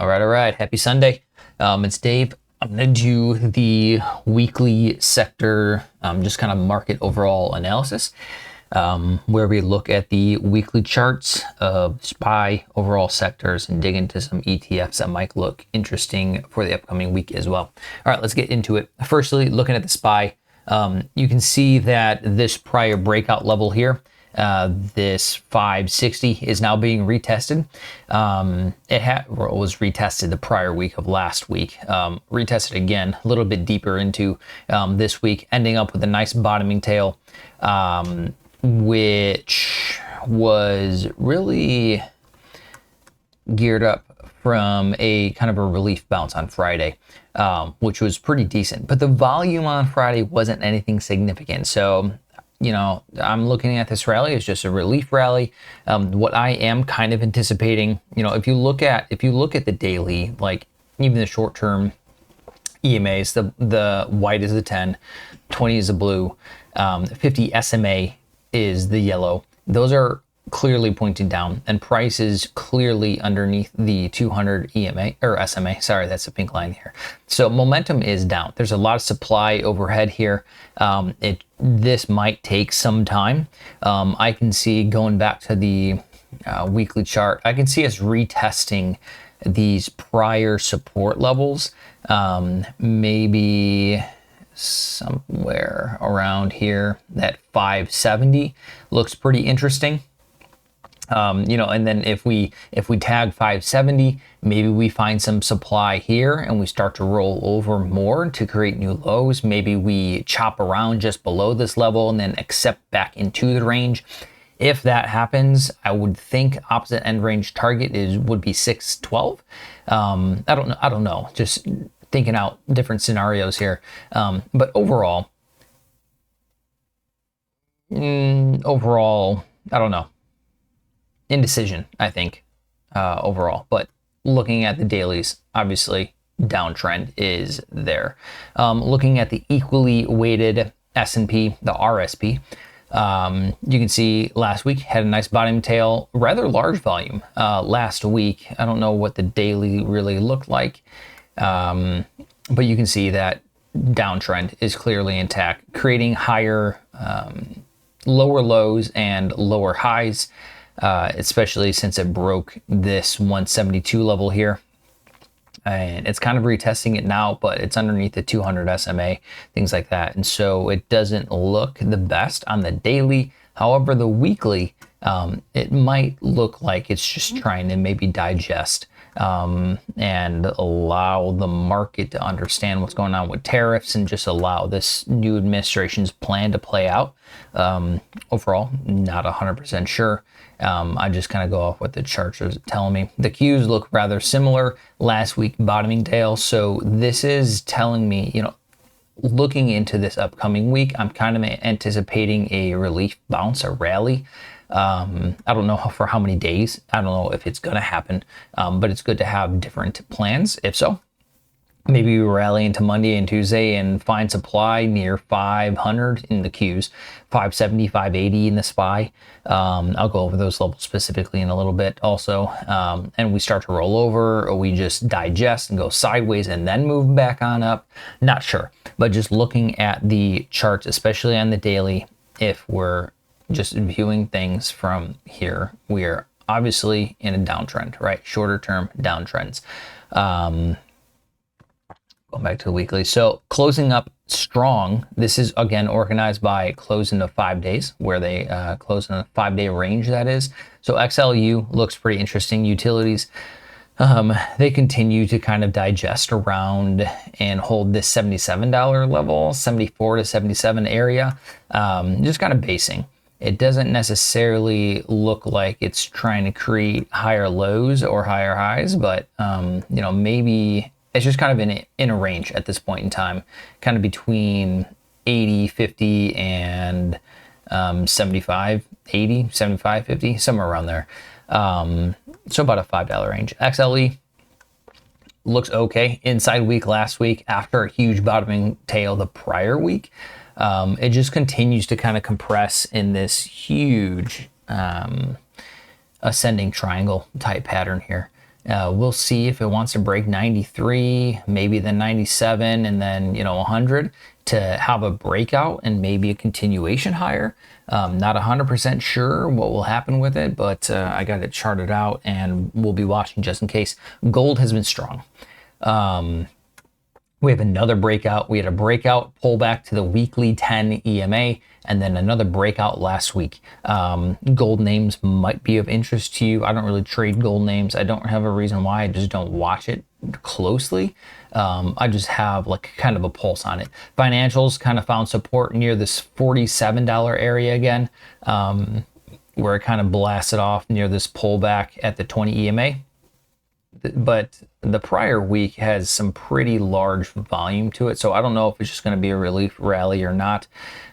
All right. Happy Sunday. It's Dave. I'm going to do the weekly sector, just kind of market overall analysis, where we look at the weekly charts of SPY overall sectors and dig into some ETFs that might look interesting for the upcoming week as well. All right, let's get into it. Firstly, looking at the SPY, you can see that this prior breakout level here, this 560 is now being retested. It was retested the prior week of last week, retested again a little bit deeper into this week, ending up with a nice bottoming tail, which was really geared up from a kind of a relief bounce on Friday, which was pretty decent. But the volume on Friday wasn't anything significant. So I'm looking at this rally as just a relief rally. What I am kind of anticipating, if you look at the daily, like even the short-term EMAs, the white is the 10, 20 is the blue, 50 SMA is the yellow. Those are clearly pointing down, and price is clearly underneath the 200 EMA or SMA. Sorry, that's a pink line here. So momentum is down. There's a lot of supply overhead here. This might take some time. I can see, going back to the weekly chart, I can see us retesting these prior support levels, maybe somewhere around here. That 570 looks pretty interesting. And then if we tag 570, maybe we find some supply here and we start to roll over more to create new lows. Maybe we chop around just below this level and then accept back into the range. If that happens, I would think opposite end range target would be 612. I don't know. Just thinking out different scenarios here. But overall, I don't know. Indecision, I think, overall. But looking at the dailies, obviously, downtrend is there. Looking at the equally weighted S&P, the RSP, you can see last week had a nice bottom tail, rather large volume last week. I don't know what the daily really looked like, but you can see that downtrend is clearly intact, creating higher, lower lows and lower highs. Especially since it broke this 172 level here. And it's kind of retesting it now, but it's underneath the 200 SMA, things like that. And so it doesn't look the best on the daily. However, the weekly, it might look like it's just trying to maybe digest and allow the market to understand what's going on with tariffs and just allow this new administration's plan to play out. Overall, not 100% sure. I just kind of go off what the charts are telling me. The Qs look rather similar. Last week, bottoming tail. So this is telling me, looking into this upcoming week, I'm kind of anticipating a relief bounce, a rally. I don't know for how many days. I don't know if it's going to happen, but it's good to have different plans. If so, maybe we rally into Monday and Tuesday and find supply near 500 in the Qs, 570, 580 in the SPY. I'll go over those levels specifically in a little bit also. And we start to roll over, or we just digest and go sideways and then move back on up. Not sure, but just looking at the charts, especially on the daily, if we're just viewing things from here, we are obviously in a downtrend, right? Shorter term downtrends. Going back to the weekly. So closing up strong. This is again organized by close into 5 days, where they close in a 5-day range, that is. So XLU looks pretty interesting. Utilities, they continue to kind of digest around and hold this $77 level, 74 to 77 area, just kind of basing. It doesn't necessarily look like it's trying to create higher lows or higher highs, but maybe it's just kind of in a range at this point in time, kind of between 80, 50 and 75, 80, 75, 50, somewhere around there. So about a $5 range. XLE looks okay. Inside week last week after a huge bottoming tail the prior week. It just continues to kind of compress in this huge ascending triangle type pattern here. We'll see if it wants to break 93, maybe then 97, and then 100 to have a breakout and maybe a continuation higher. Not 100% sure what will happen with it, but I got it charted out and we'll be watching just in case. Gold has been strong. We have another breakout. We had a breakout pullback to the weekly 10 EMA and then another breakout last week. Gold names might be of interest to you. I don't really trade gold names. I don't have a reason why. I just don't watch it closely. I just have like kind of a pulse on it. Financials kind of found support near this $47 area again, where it kind of blasted off near this pullback at the 20 EMA. But the prior week has some pretty large volume to it, so I don't know if it's just going to be a relief rally or not.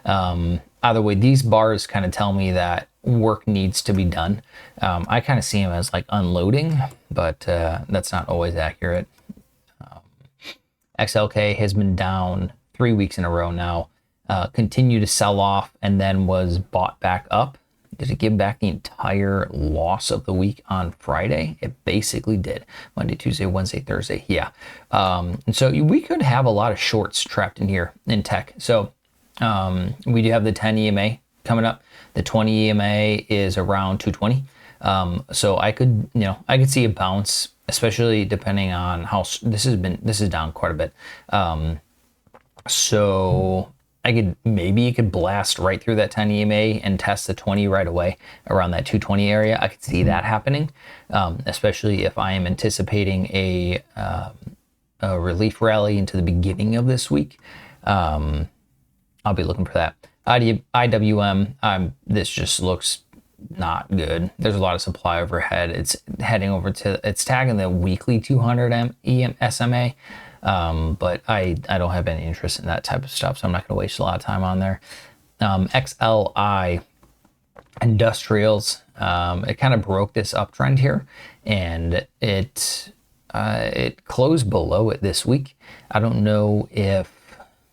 Either way, these bars kind of tell me that work needs to be done. I kind of see them as like unloading, but that's not always accurate. XLK has been down 3 weeks in a row now, continued to sell off and then was bought back up. Did it give back the entire loss of the week on Friday? It basically did. Monday, Tuesday, Wednesday, Thursday. Yeah. And so we could have a lot of shorts trapped in here in tech. So we do have the 10 EMA coming up. The 20 EMA is around 220. So I could see a bounce, especially depending on how this is down quite a bit. So maybe you could blast right through that 10 EMA and test the 20 right away around that 220 area. I could see that happening, especially if I am anticipating a relief rally into the beginning of this week. I'll be looking for that. IWM, this just looks not good. There's a lot of supply overhead. It's heading over it's tagging the weekly 200 SMA. But I don't have any interest in that type of stuff, so I'm not going to waste a lot of time on there. XLI Industrials, it kind of broke this uptrend here, and it closed below it this week. I don't know if,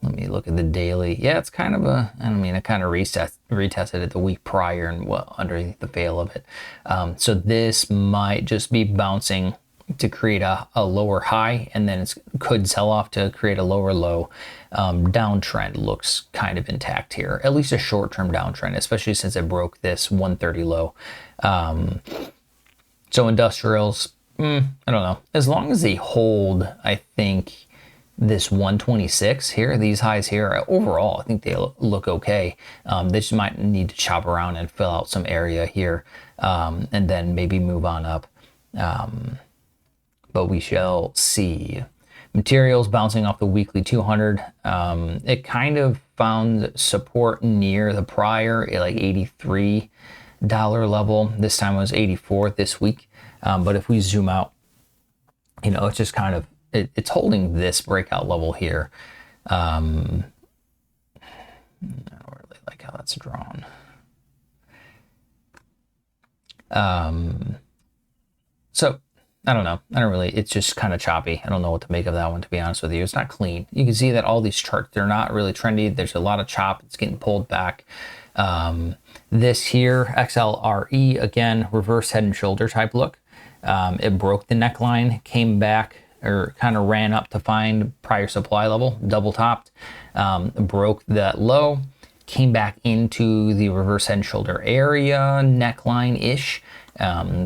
let me look at the daily. Yeah, it's kind of it kind of retested it the week prior and underneath the veil of it. So this might just be bouncing to create a lower high, and then it could sell off to create a lower low. Downtrend looks kind of intact here, at least a short-term downtrend, especially since it broke this 130 low. So industrials, I don't know. As long as they hold, I think this 126 here, these highs here, overall, I think they look okay. They just might need to chop around and fill out some area here, and then maybe move on up. But we shall see. Materials bouncing off the weekly 200. It kind of found support near the prior, like $83 level. This time it was 84 this week. But if we zoom out, it's just kind of, it's holding this breakout level here. I don't really like how that's drawn. So I don't know. It's just kind of choppy. I don't know what to make of that one, to be honest with you. It's not clean. You can see that all these charts, they're not really trendy. There's a lot of chop. It's getting pulled back. This here, XLRE, again, reverse head and shoulder type look. It broke the neckline, came back, or kind of ran up to find prior supply level, double topped, broke that low, came back into the reverse head and shoulder area, neckline-ish,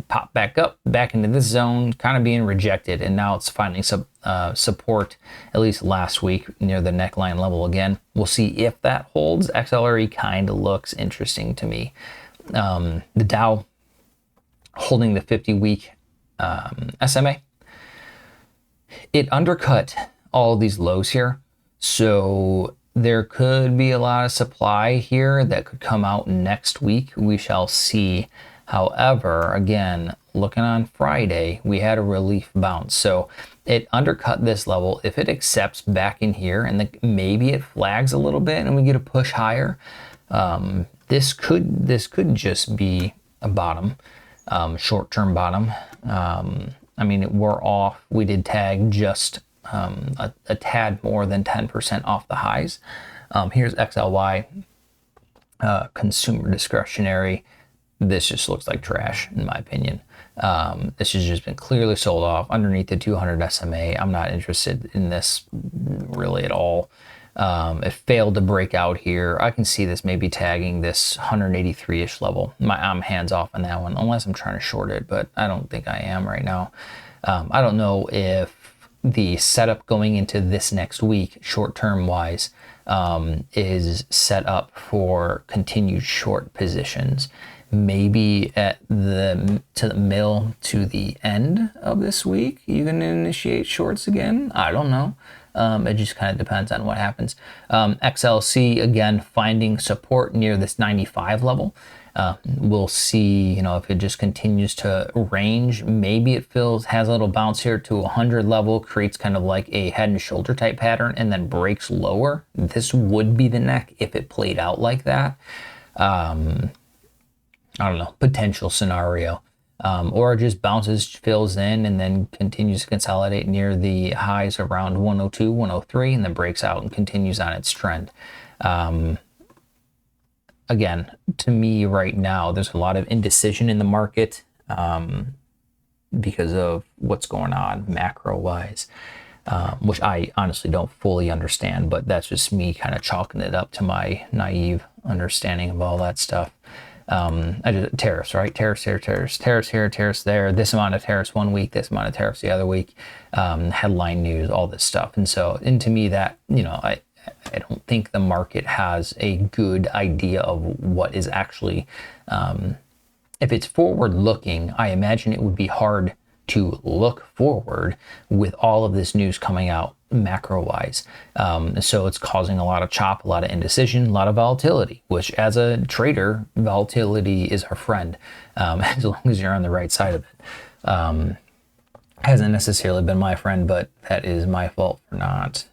popped back up, back into this zone, kind of being rejected, and now it's finding support, at least last week, near the neckline level again. We'll see if that holds. XLRE kind of looks interesting to me. The Dow holding the 50-week SMA. It undercut all these lows here, so there could be a lot of supply here that could come out next week. We shall see. However, again, looking on Friday, we had a relief bounce. So it undercut this level. If it accepts back in here and maybe it flags a little bit and we get a push higher, this could just be a bottom, short-term bottom. We're off. We did tag just a tad more than 10% off the highs. Here's XLY, consumer discretionary. This just looks like trash, in my opinion. This has just been clearly sold off underneath the 200 SMA. I'm not interested in this really at all. It failed to break out here. I can see this maybe tagging this 183-ish level. I'm hands off on that one, unless I'm trying to short it, but I don't think I am right now. I don't know if the setup going into this next week, short-term wise, is set up for continued short positions. Maybe to the middle to the end of this week, you can initiate shorts again. I don't know. It just kind of depends on what happens. XLC, again, finding support near this 95 level. We'll see, if it just continues to range, maybe it has a little bounce here to 100 level, creates kind of like a head and shoulder type pattern, and then breaks lower. This would be the neck if it played out like that. I don't know, potential scenario. Or it just bounces, fills in, and then continues to consolidate near the highs around 102, 103, and then breaks out and continues on its trend. Again, to me right now, there's a lot of indecision in the market because of what's going on macro-wise, which I honestly don't fully understand, but that's just me kind of chalking it up to my naive understanding of all that stuff. Tariffs, right? Tariffs here, tariffs there, this amount of tariffs one week, this amount of tariffs the other week, headline news, all this stuff. And to me that, I don't think the market has a good idea of what is actually, if it's forward looking, I imagine it would be hard to look forward with all of this news coming out macro wise. So it's causing a lot of chop, a lot of indecision, a lot of volatility, which as a trader, volatility is our friend, as long as you're on the right side of it. Hasn't necessarily been my friend, but that is my fault for not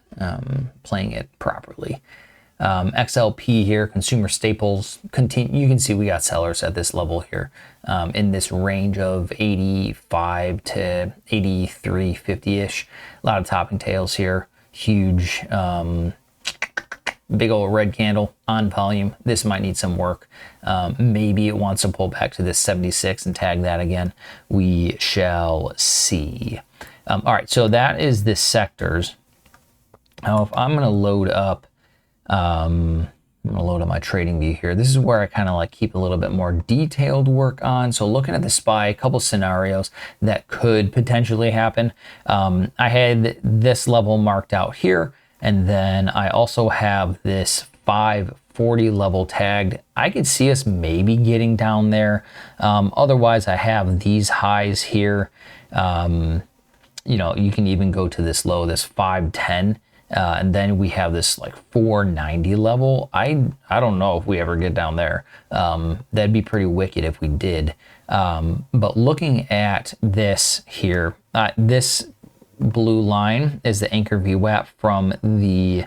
playing it properly. XLP here, consumer staples, continue. You can see we got sellers at this level here, in this range of 85 to 83.50-ish. A lot of topping tails here, huge, big old red candle on volume. This might need some work. Maybe it wants to pull back to this 76 and tag that again. We shall see. All right, so that is the sectors. Now, if I'm going to load up, I'm going to load up my trading view here. This is where I kind of like keep a little bit more detailed work on. So looking at the SPY, a couple scenarios that could potentially happen. I had this level marked out here, and then I also have this 540 level tagged. I could see us maybe getting down there. Otherwise, I have these highs here. You can even go to this low, this 510. And then we have this like 490 level. I don't know if we ever get down there. That'd be pretty wicked if we did. But looking at this here, this blue line is the anchor VWAP from the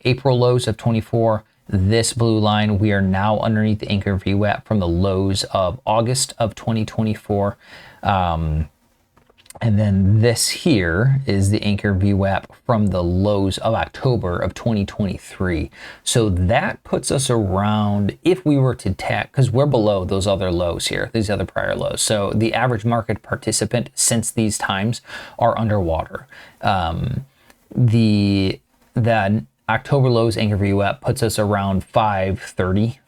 April lows of 24. This blue line, we are now underneath the anchor VWAP from the lows of August of 2024. And then this here is the anchor VWAP from the lows of October of 2023. So that puts us around, if we were to tag, because we're below those other lows here, these other prior lows. So the average market participant since these times are underwater. The October lows anchor VWAP puts us around 530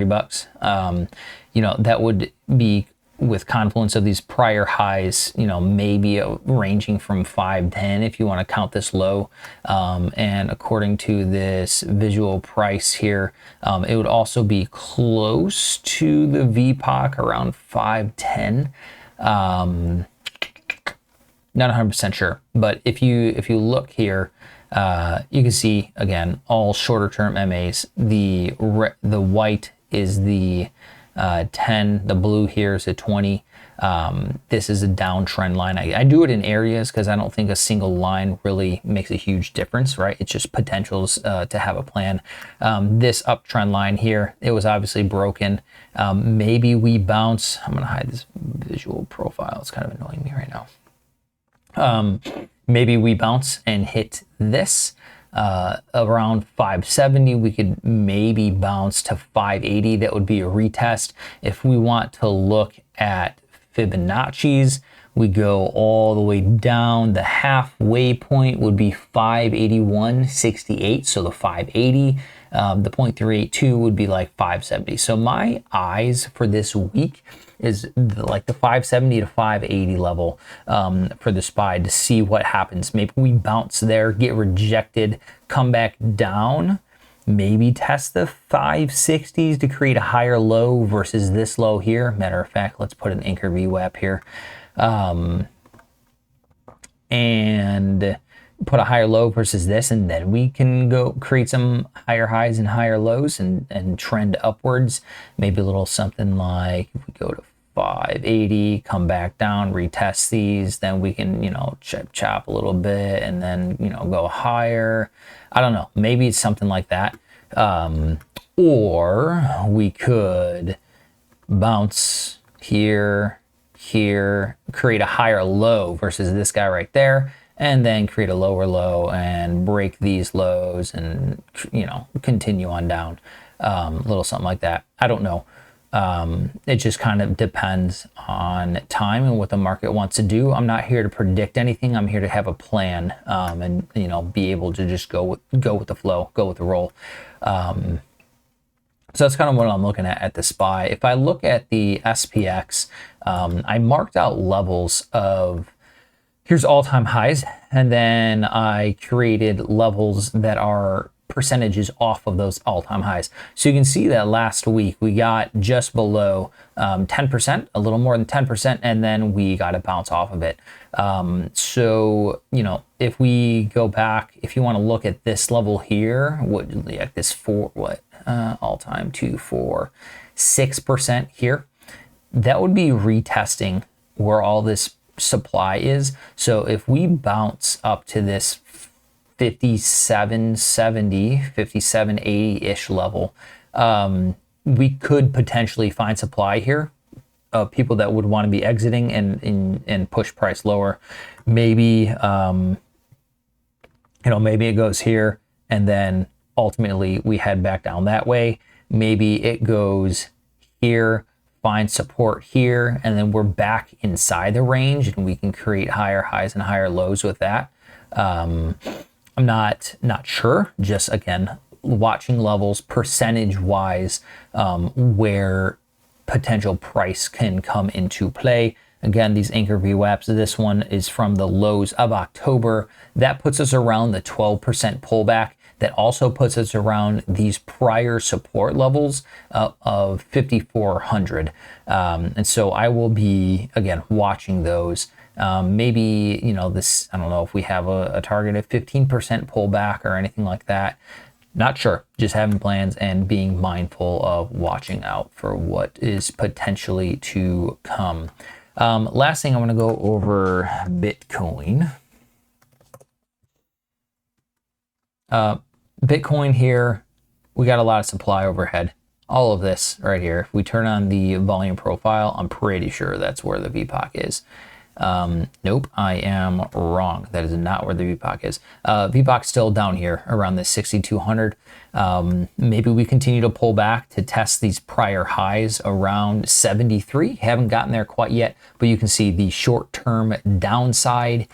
bucks. That would be with confluence of these prior highs, maybe ranging from 510 if you want to count this low. And according to this visual price here, it would also be close to the VPOC around 510. Not 100% sure, but if you look here, you can see again all shorter term MAs. The white is the 10, the blue here is a 20. This is a downtrend line. I do it in areas because I don't think a single line really makes a huge difference, right? It's just potentials to have a plan. This uptrend line here, it was obviously broken. Maybe we bounce. I'm going to hide this visual profile. It's kind of annoying me right now. Maybe we bounce and hit this. Around 570, we could maybe bounce to 580. That would be a retest. If we want to look at Fibonacci's. We go all the way down. The halfway point would be 581.68, so the 580. The 0.382 would be like 570. So my eyes for this week is like the 570 to 580 level for the SPY to see what happens. Maybe we bounce there, get rejected, come back down, maybe test the 560s to create a higher low versus this low here. Matter of fact, let's put an anchor VWAP here. And put a higher low versus this, and then we can go create some higher highs and higher lows and trend upwards. Maybe a little something like if we go to 580, come back down, retest these, then we can, you know, chop a little bit and then, you know, go higher. I don't know, maybe it's something like that. Or we could bounce here, create a higher low versus this guy right there, and then create a lower low and break these lows and, you know, continue on down. A little something like that. I don't know. It just kind of depends on time and what the market wants to do. I'm not here to predict anything. I'm here to have a plan, and, you know, be able to just go with the flow, go with the roll. So that's kind of what I'm looking at the SPY. If I look at the SPX, I marked out levels of, here's all-time highs, and then I created levels that are percentages off of those all-time highs. So you can see that last week we got just below 10%, a little more than 10%, and then we got a bounce off of it. So, you know, if we go back, if you want to look at this level here, what like this all-time 6% here, that would be retesting where all this supply is. So if we bounce up to this 5770, 5780-ish level, we could potentially find supply here of people that would want to be exiting and push price lower. Maybe, you know, maybe it goes here and then ultimately we head back down that way. Maybe it goes here, find support here, and then we're back inside the range and we can create higher highs and higher lows with that. I'm not sure, just again, watching levels percentage wise, where potential price can come into play. Again, these anchor VWAPs, this one is from the lows of October. That puts us around the 12% pullback. That also puts us around these prior support levels of 5,400. And so I will be, again, watching those. Maybe, you know, this, I don't know if we have a target of 15% pullback or anything like that. Not sure, just having plans and being mindful of watching out for what is potentially to come. Last thing, I want to go over Bitcoin. Bitcoin here, we got a lot of supply overhead. All of this right here, if we turn on the volume profile, I'm pretty sure that's where the VPOC is. Nope, I am wrong. That is not where the VPOC is. VPOC's still down here around the 6,200. Maybe we continue to pull back to test these prior highs around 73. Haven't gotten there quite yet, but you can see the short-term downside.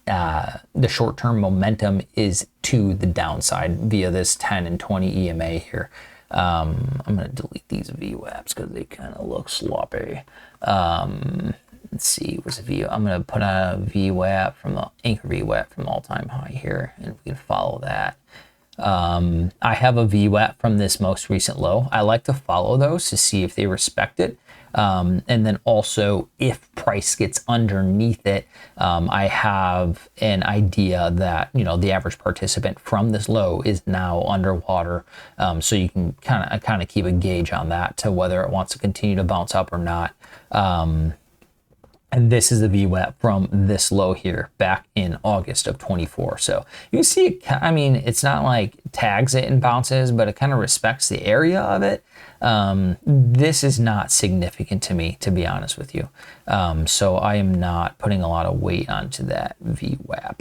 The short-term momentum is to the downside via this 10 and 20 EMA here. I'm going to delete these VWAPs because they kind of look sloppy. Let's see, what's a VWAP? I'm going to put on a VWAP from the anchor VWAP from all-time high here, and we can follow that. I have a VWAP from this most recent low. I like to follow those to see if they respect it. And then also if price gets underneath it, I have an idea that, you know, the average participant from this low is now underwater. So you can kind of keep a gauge on that to whether it wants to continue to bounce up or not. And this is the VWAP from this low here back in August of 24. So you can see, I mean, it's not like tags it and bounces, but it kind of respects the area of it. This is not significant to me, to be honest with you. So I am not putting a lot of weight onto that VWAP.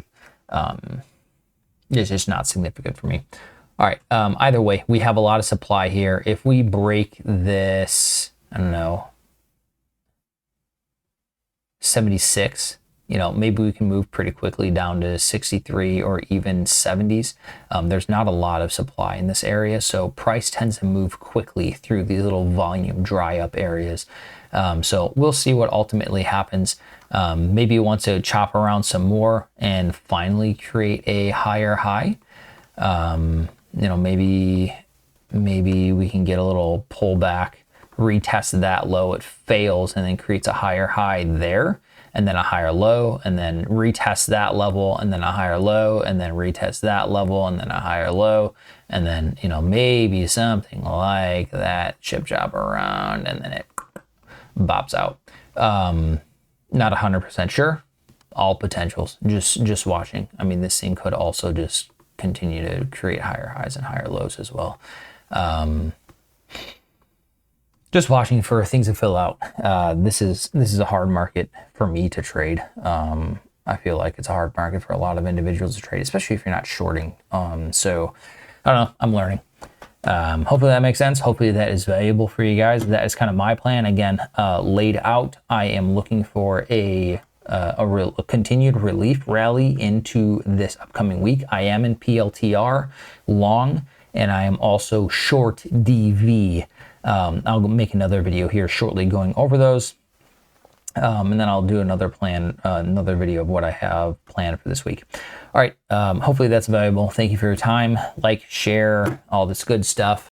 It's just not significant for me. All right. Either way, we have a lot of supply here. If we break this, I don't know, 76. Maybe we can move pretty quickly down to 63 or even 70s. There's not a lot of supply in this area, so price tends to move quickly through these little volume dry up areas. So we'll see what ultimately happens. Maybe you want to chop around some more and finally create a higher high. Maybe we can get a little pullback, retest that low, it fails, and then creates a higher high there, and then a higher low, and then retest that level, and then a higher low, and then retest that level, and then a higher low, and then, maybe something like that, chip chop around, and then it bops out. Not 100% sure. All potentials, just watching. I mean, this thing could also just continue to create higher highs and higher lows as well. Just watching for things to fill out. This is a hard market for me to trade. I feel like it's a hard market for a lot of individuals to trade, especially if you're not shorting. So I don't know, I'm learning. Hopefully that makes sense. Hopefully that is valuable for you guys. That is kind of my plan. Again, laid out. I am looking for a continued relief rally into this upcoming week. I am in PLTR long, and I am also short DV. I'll make another video here shortly going over those. And then I'll do another video of what I have planned for this week. All right. Hopefully that's valuable. Thank you for your time. Like, share, all this good stuff.